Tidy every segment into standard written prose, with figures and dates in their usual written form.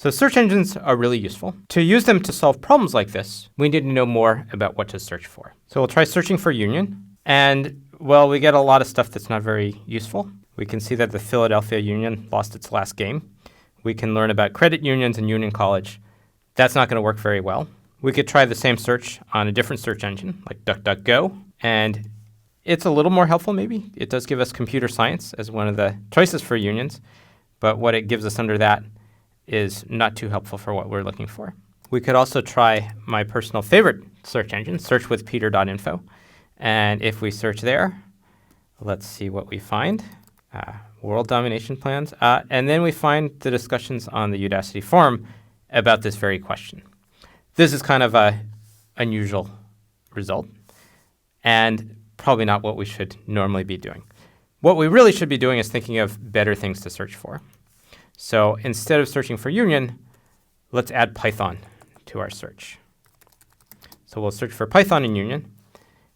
So search engines are really useful. To use them to solve problems like this, we need to know more about what to search for. So we'll try searching for union. And, well, we get a lot of stuff that's not very useful. We can see that the Philadelphia Union lost its last game. We can learn about credit unions and Union College. That's not going to work very well. We could try the same search on a different search engine, like DuckDuckGo, and it's a little more helpful maybe. It does give us computer science as one of the choices for unions, but what it gives us under that is not too helpful for what we're looking for. We could also try my personal favorite search engine, searchwithpeter.info, and if we search there, let's see what we find. World domination plans, and then we find the discussions on the Udacity forum about this very question. This is kind of a unusual result and probably not what we should normally be doing. What we really should be doing is thinking of better things to search for. So instead of searching for union, let's add Python to our search. So we'll search for Python in union.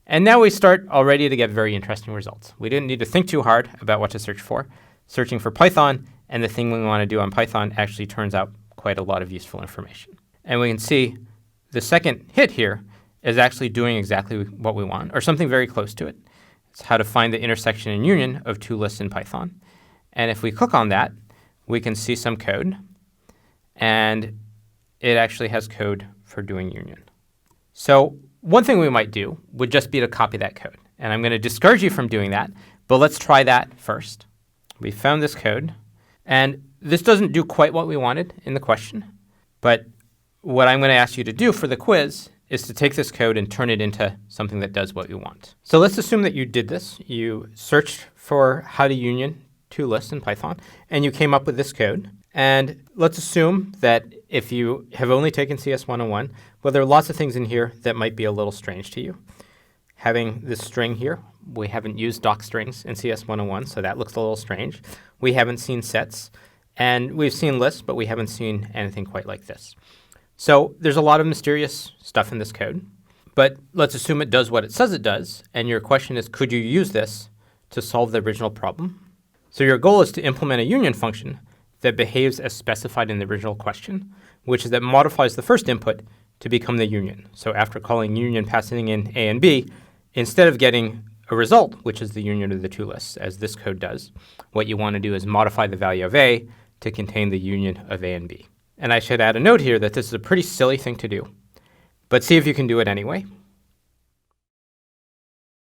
And now we start already to get very interesting results. We didn't need to think too hard about what to search for. Searching for Python and the thing we want to do on Python actually turns out quite a lot of useful information. And we can see the second hit here is actually doing exactly what we want, or something very close to it. It's how to find the intersection and union of two lists in Python. And if we click on that, we can see some code, and it actually has code for doing union. So one thing we might do would just be to copy that code. And I'm going to discourage you from doing that, but let's try that first. We found this code, and this doesn't do quite what we wanted in the question, but what I'm going to ask you to do for the quiz is to take this code and turn it into something that does what you want. So let's assume that you did this. You searched for how to union two lists in Python, and you came up with this code. And let's assume that if you have only taken CS 101, well, there are lots of things in here that might be a little strange to you. Having this string here, we haven't used docstrings in CS 101, so that looks a little strange. We haven't seen sets, and we've seen lists, but we haven't seen anything quite like this. So there's a lot of mysterious stuff in this code, but let's assume it does what it says it does, and your question is, could you use this to solve the original problem? So your goal is to implement a union function that behaves as specified in the original question, which is that modifies the first input to become the union. So after calling union passing in A and B, instead of getting a result, which is the union of the two lists, as this code does, what you want to do is modify the value of A to contain the union of A and B. And I should add a note here that this is a pretty silly thing to do, but see if you can do it anyway.